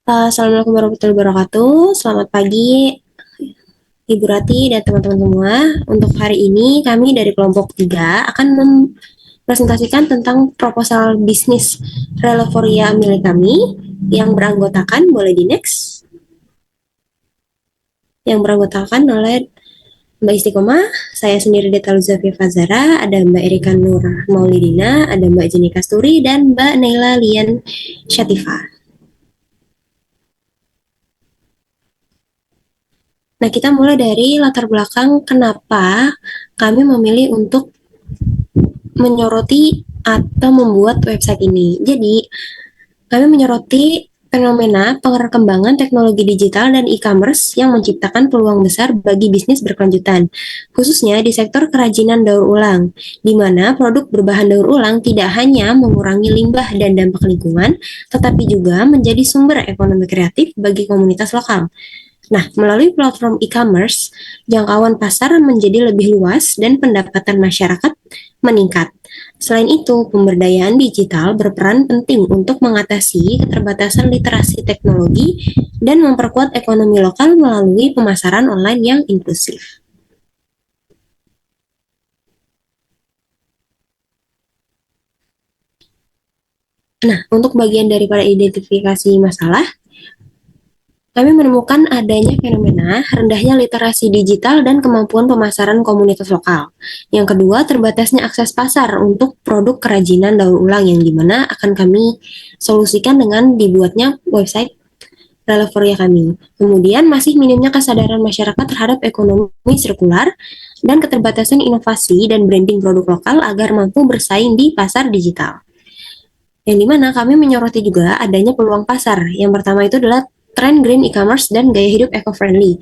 Assalamualaikum warahmatullahi wabarakatuh. Selamat pagi, Ibu Rati dan teman-teman semua. Untuk hari ini, kami dari kelompok 3 akan mempresentasikan tentang proposal bisnis Relevoria milik kami yang beranggotakan, boleh di next, yang beranggotakan oleh Mbak Istiqomah, saya sendiri Deta Luzafia Fazara, ada Mbak Erika Nur Maulidina, ada Mbak Jenny Kasturi, dan Mbak Naila Lian Syatifa. Nah, kita mulai dari latar belakang kenapa kami memilih untuk menyoroti atau membuat website ini. Jadi, kami menyoroti fenomena perkembangan teknologi digital dan e-commerce yang menciptakan peluang besar bagi bisnis berkelanjutan, khususnya di sektor kerajinan daur ulang, di mana produk berbahan daur ulang tidak hanya mengurangi limbah dan dampak lingkungan, tetapi juga menjadi sumber ekonomi kreatif bagi komunitas lokal. Nah, melalui platform e-commerce, jangkauan pasar menjadi lebih luas dan pendapatan masyarakat meningkat. Selain itu, pemberdayaan digital berperan penting untuk mengatasi keterbatasan literasi teknologi dan memperkuat ekonomi lokal melalui pemasaran online yang inklusif. Nah, untuk bagian daripada identifikasi masalah, kami menemukan adanya fenomena rendahnya literasi digital dan kemampuan pemasaran komunitas lokal. Yang kedua, terbatasnya akses pasar untuk produk kerajinan daur ulang yang dimana akan kami solusikan dengan dibuatnya website Relevoria kami. Kemudian, masih minimnya kesadaran masyarakat terhadap ekonomi sirkular dan keterbatasan inovasi dan branding produk lokal agar mampu bersaing di pasar digital. Yang dimana kami menyoroti juga adanya peluang pasar. Yang pertama itu adalah tren green e-commerce dan gaya hidup eco-friendly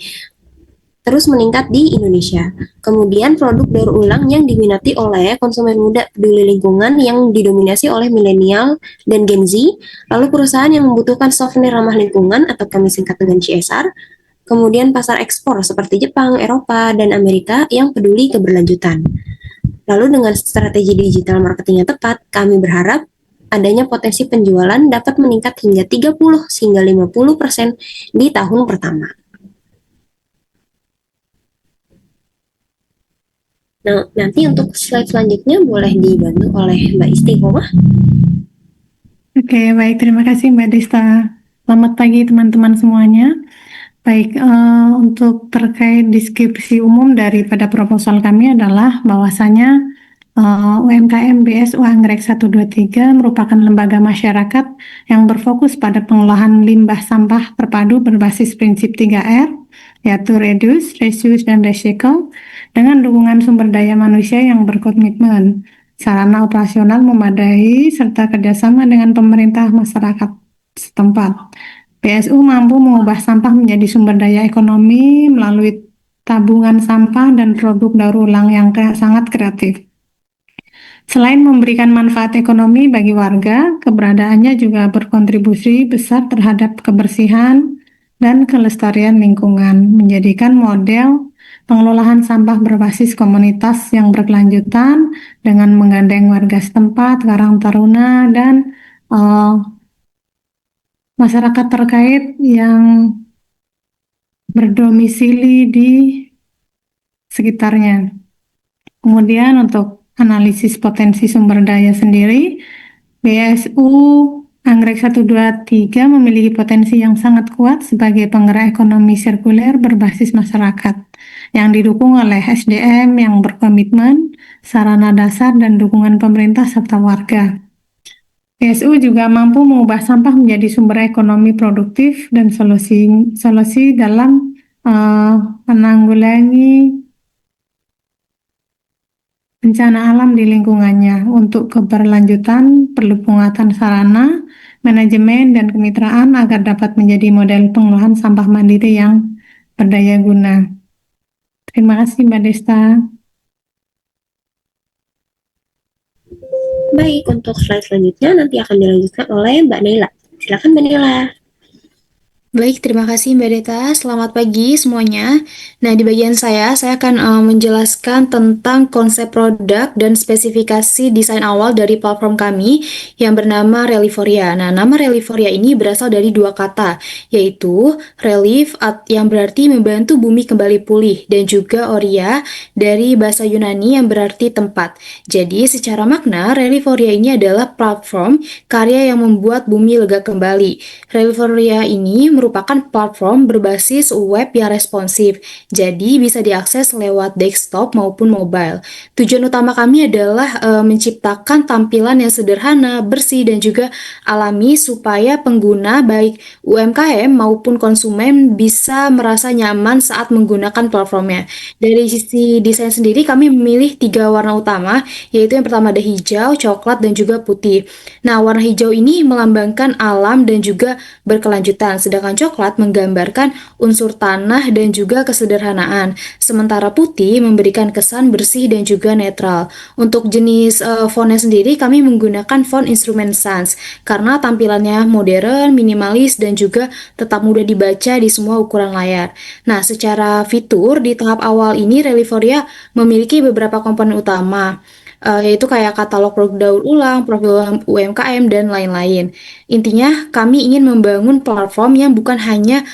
terus meningkat di Indonesia. Kemudian produk daur ulang yang diminati oleh konsumen muda peduli lingkungan yang didominasi oleh milenial dan Gen Z, lalu perusahaan yang membutuhkan souvenir ramah lingkungan atau kami singkat dengan CSR, kemudian pasar ekspor seperti Jepang, Eropa, dan Amerika yang peduli keberlanjutan. Lalu dengan strategi digital marketing yang tepat, kami berharap adanya potensi penjualan dapat meningkat hingga 30 hingga 50% di tahun pertama. Nah, nanti untuk slide selanjutnya boleh dibantu oleh Mbak Istiqomah. Oke, baik. Terima kasih Mbak Desta. Selamat pagi teman-teman semuanya. Baik, untuk terkait deskripsi umum daripada proposal kami adalah bahwasanya UMKM BSU Anggrek 123 merupakan lembaga masyarakat yang berfokus pada pengolahan limbah sampah terpadu berbasis prinsip 3R, yaitu Reduce, Reuse, dan Recycle, dengan dukungan sumber daya manusia yang berkomitmen, sarana operasional memadai, serta kerjasama dengan pemerintah masyarakat setempat. PSU mampu mengubah sampah menjadi sumber daya ekonomi melalui tabungan sampah dan produk daur ulang yang sangat kreatif. Selain memberikan manfaat ekonomi bagi warga, keberadaannya juga berkontribusi besar terhadap kebersihan dan kelestarian lingkungan, menjadikan model pengelolaan sampah berbasis komunitas yang berkelanjutan dengan menggandeng warga setempat, Karang Taruna, dan masyarakat terkait yang berdomisili di sekitarnya. Kemudian untuk analisis potensi sumber daya sendiri, BSU Anggrek 123 memiliki potensi yang sangat kuat sebagai penggerak ekonomi sirkuler berbasis masyarakat yang didukung oleh SDM yang berkomitmen, sarana dasar, dan dukungan pemerintah serta warga. BSU juga mampu mengubah sampah menjadi sumber ekonomi produktif dan solusi dalam menanggulangi bencana alam di lingkungannya. Untuk keberlanjutan perlu penguatan sarana, manajemen, dan kemitraan agar dapat menjadi model pengolahan sampah mandiri yang berdaya guna. Terima kasih Mbak Desta. Baik, untuk slide selanjutnya nanti akan dilanjutkan oleh Mbak Naila. Silakan Mbak Naila. Baik, terima kasih Mbak Deta. Selamat pagi semuanya. Nah, di bagian saya akan menjelaskan tentang konsep produk dan spesifikasi desain awal dari platform kami yang bernama Reliforia. Nah, nama Reliforia ini berasal dari dua kata, yaitu relief yang berarti membantu bumi kembali pulih dan juga oria dari bahasa Yunani yang berarti tempat. Jadi, secara makna, Reliforia ini adalah platform karya yang membuat bumi lega kembali. Reliforia ini merupakan platform berbasis web yang responsif, jadi bisa diakses lewat desktop maupun mobile. Tujuan utama kami adalah menciptakan tampilan yang sederhana, bersih, dan juga alami supaya pengguna baik UMKM maupun konsumen bisa merasa nyaman saat menggunakan platformnya. Dari sisi desain sendiri, kami memilih 3 warna utama, yaitu yang pertama ada hijau, coklat, dan juga putih. Nah, warna hijau ini melambangkan alam dan juga berkelanjutan, sedangkan coklat menggambarkan unsur tanah dan juga kesederhanaan, sementara putih memberikan kesan bersih dan juga netral. Untuk jenis fontnya sendiri, kami menggunakan font Instrument Sans karena tampilannya modern, minimalis, dan juga tetap mudah dibaca di semua ukuran layar. Nah, secara fitur, di tahap awal ini Reliforia memiliki beberapa komponen utama, yaitu kayak katalog produk daur ulang, profil UMKM, dan lain-lain. Intinya, kami ingin membangun platform yang bukan hanya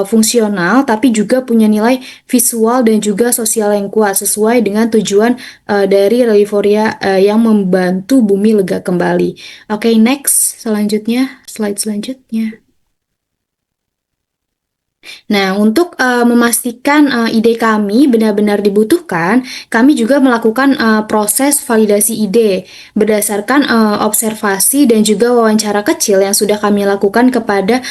fungsional, tapi juga punya nilai visual dan juga sosial yang kuat, sesuai dengan tujuan dari Reliforia yang membantu bumi lega kembali. Oke, next, slide selanjutnya. Nah, untuk memastikan ide kami benar-benar dibutuhkan, kami juga melakukan proses validasi ide berdasarkan observasi dan juga wawancara kecil yang sudah kami lakukan kepada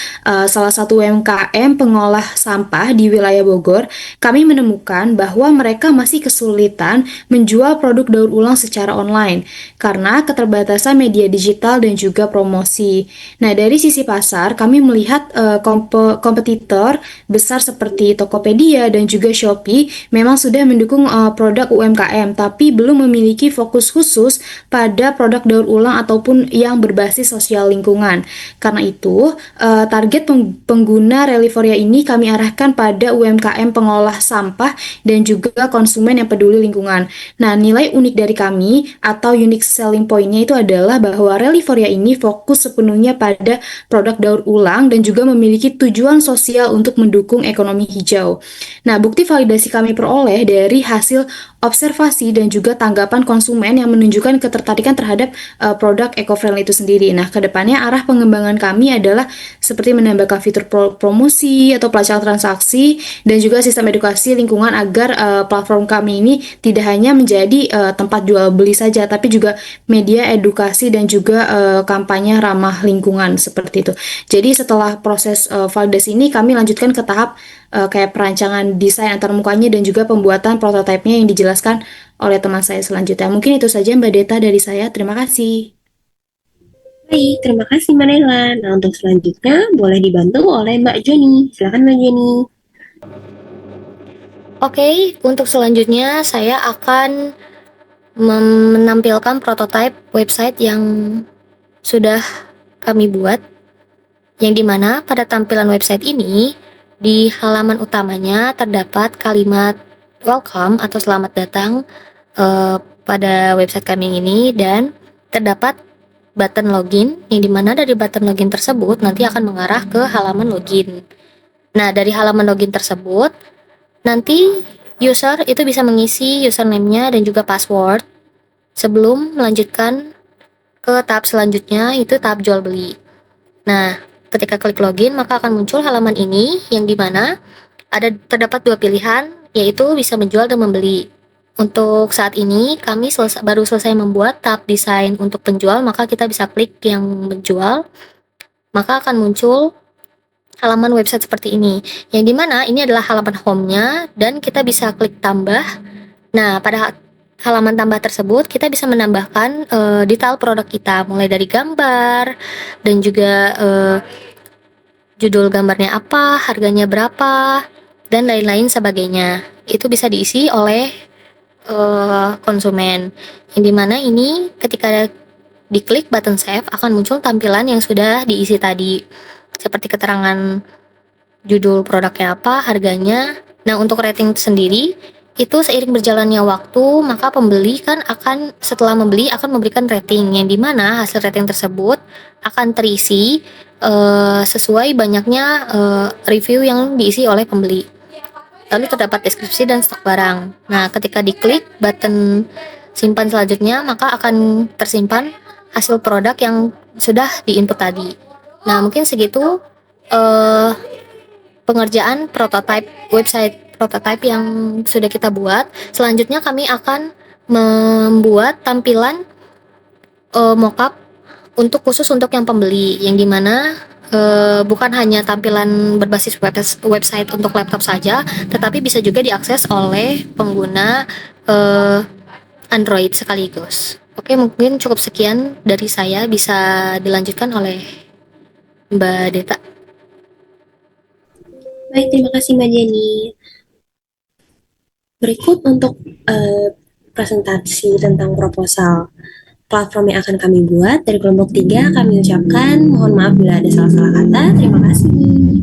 salah satu UMKM pengolah sampah di wilayah Bogor. Kami menemukan bahwa mereka masih kesulitan menjual produk daur ulang secara online karena keterbatasan media digital dan juga promosi. Nah, dari sisi pasar, kami melihat kompetitor besar seperti Tokopedia dan juga Shopee memang sudah mendukung produk UMKM, tapi belum memiliki fokus khusus pada produk daur ulang ataupun yang berbasis sosial lingkungan. Karena itu, target pengguna Reliforia ini kami arahkan pada UMKM pengolah sampah dan juga konsumen yang peduli lingkungan. Nah, nilai unik dari kami atau unique selling point-nya itu adalah bahwa Reliforia ini fokus sepenuhnya pada produk daur ulang dan juga memiliki tujuan sosial untuk mendukung ekonomi hijau. Nah, bukti validasi kami peroleh dari hasil observasi dan juga tanggapan konsumen yang menunjukkan ketertarikan terhadap produk eco-friendly itu sendiri. Nah, kedepannya arah pengembangan kami adalah seperti menambahkan fitur promosi atau pelacakan transaksi dan juga sistem edukasi lingkungan agar platform kami ini tidak hanya menjadi tempat jual beli saja, tapi juga media edukasi dan juga kampanye ramah lingkungan seperti itu. Jadi setelah proses validasi ini kami lanjutkan ke tahap kayak perancangan desain antarmukanya dan juga pembuatan prototipenya yang dijelaskan oleh teman saya selanjutnya. Mungkin itu saja Mbak Deta dari saya. Terima kasih. Baik, terima kasih Mbak Nela. Nah, untuk selanjutnya boleh dibantu oleh Mbak Joni. Silakan Mbak Joni. Oke, untuk selanjutnya saya akan menampilkan prototipe website yang sudah kami buat, yang dimana pada tampilan website ini di halaman utamanya terdapat kalimat welcome atau selamat datang pada website kami ini, dan terdapat button login yang dimana dari button login tersebut nanti akan mengarah ke halaman login. Nah, dari halaman login tersebut nanti user itu bisa mengisi username-nya dan juga password sebelum melanjutkan ke tahap selanjutnya, itu tahap jual beli. Nah, ketika klik login maka akan muncul halaman ini yang dimana terdapat 2 pilihan, yaitu bisa menjual dan membeli. Untuk saat ini kami baru selesai membuat tab desain untuk penjual, maka kita bisa klik yang menjual, maka akan muncul halaman website seperti ini, yang dimana ini adalah halaman home-nya dan kita bisa klik tambah. Nah, pada halaman tambah tersebut kita bisa menambahkan detail produk kita, mulai dari gambar dan juga judul gambarnya apa, harganya berapa, dan lain-lain sebagainya. Itu bisa diisi oleh konsumen, yang dimana ini ketika diklik button save akan muncul tampilan yang sudah diisi tadi, seperti keterangan judul produknya apa, harganya. Nah, untuk rating sendiri itu seiring berjalannya waktu, maka pembeli kan akan setelah membeli akan memberikan rating yang dimana hasil rating tersebut akan terisi sesuai banyaknya review yang diisi oleh pembeli. Lalu terdapat deskripsi dan stok barang. Nah, ketika diklik button simpan selanjutnya, maka akan tersimpan hasil produk yang sudah diinput tadi. Nah, mungkin segitu pengerjaan prototype website prototype yang sudah kita buat. Selanjutnya kami akan membuat tampilan mockup untuk khusus untuk yang pembeli, yang dimana bukan hanya tampilan berbasis website untuk laptop saja, tetapi bisa juga diakses oleh pengguna Android sekaligus. Oke, mungkin cukup sekian dari saya, bisa dilanjutkan oleh Mbak Deta. Baik, terima kasih Mbak Jenny. Berikut untuk presentasi tentang proposal platform yang akan kami buat dari kelompok 3, kami ucapkan mohon maaf bila ada salah-salah kata. Terima kasih.